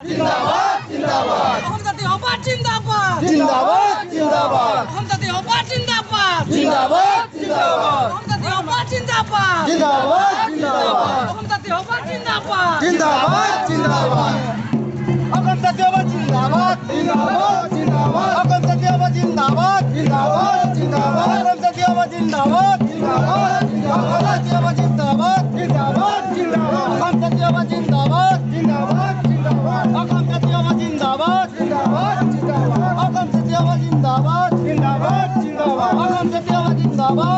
जिंदाबाद जिंदाबाद अहमदाती हबाद जिंदाबाद जिंदाबाद जिंदाबाद अहमदाती हबाद जिंदाबाद जिंदाबाद जिंदाबाद अहमदाती हबाद जिंदाबाद जिंदाबाद जिंदाबाद अहमदाती हबाद जिंदाबाद जिंदाबाद जिंदाबाद अकम सत्यवाद जिंदाबाद जिंदाबाद जिंदाबाद अकम सत्यवाद जिंदाबाद जिंदाबाद जिंदाबाद अकम सत्यवाद जिंदाबाद जिंदाबाद जिंदाबाद जिंदाबाद जिंदाबाद अकम सत्यवाद जिंदाबाद जिंदाबाद जिंदाबाद अकम सत्यवाद जिंदाबाद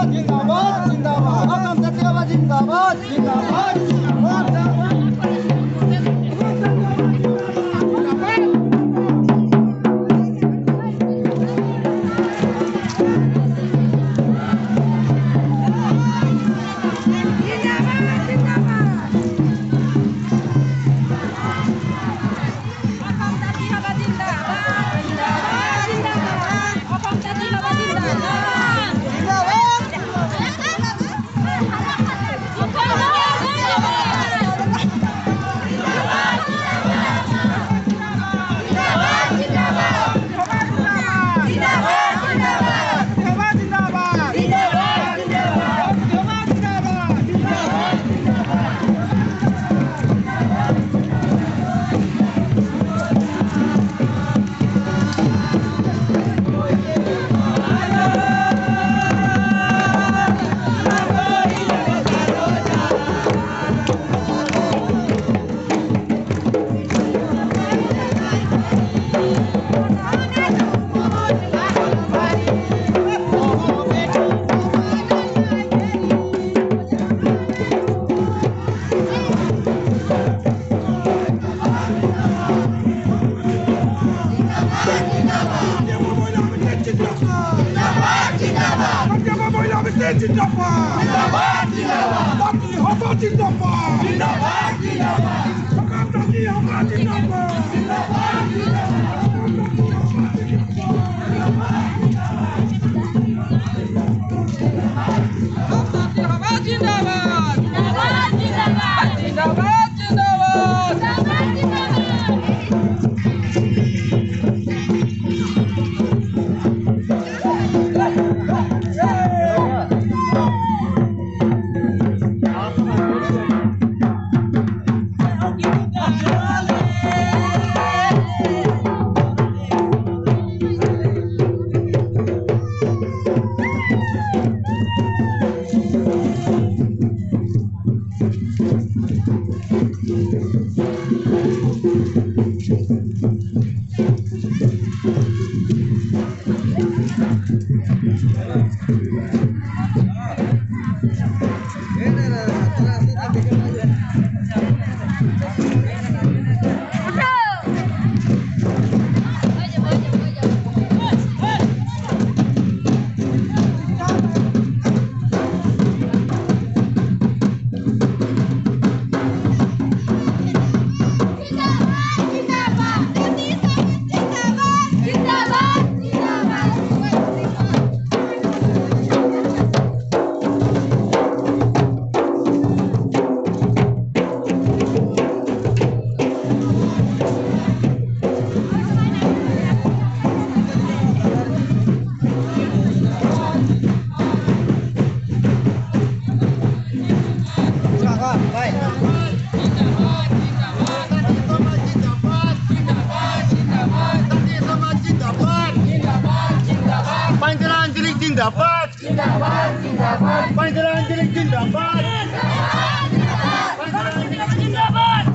जिंदाबाद जिंदाबाद अकम सत्यवाद जिंदाबाद जिंदाबाद जिंदाबाद अकम सत्यवाद जिंदाबाद जिंदाबाद जिंदाबाद अकम सत्यवाद जिंदाबाद जिंदाबाद जिंदाबाद जिंदाबाद हबाद जिंदाबाद जिंदाबाद जिंदाबाद अकमदाती हबाद जिंदाबाद जिंदाबाद अहमदाती हबाद जिंदाबाद जिंदाबाद जिंदाबाद जिंदाबाद जिंदाबाद जिंदाबाद जिंदाबाद पंचरांजलि जिंदाबाद जिंदाबाद जिंदाबाद जिंदाबाद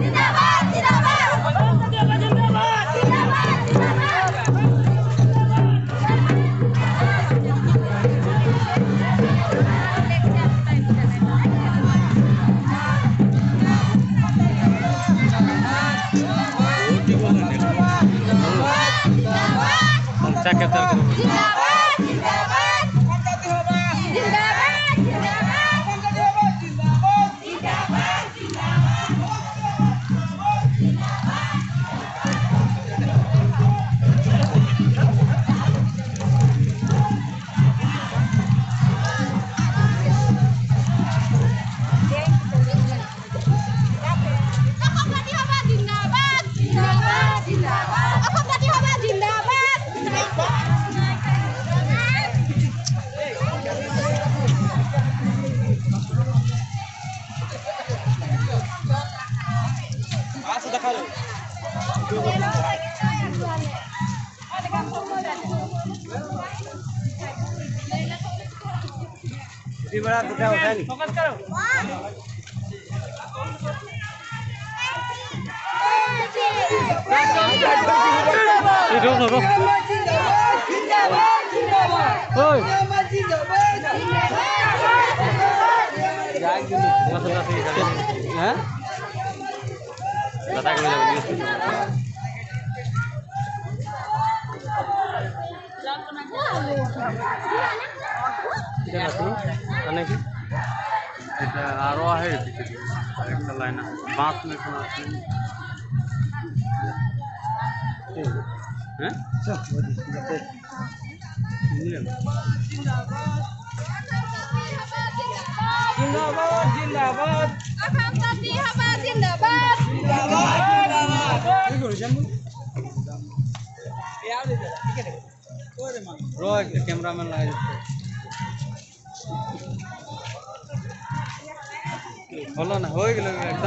जिंदाबाद অসম জাতীয়তাবাদ জিন্দাবাদ এটা আরো আহে পিছিয়ে আরেকটা লাইন আছে 5 মিনিট সময় আছে হ্যাঁ জিন্দাবাদ জিন্দাবাদ অসম জাতীয়তাবাদ জিন্দাবাদ ব্রো একটা ক্যামেরাম্যান লাগাই হলো না হয়ে গেল একদম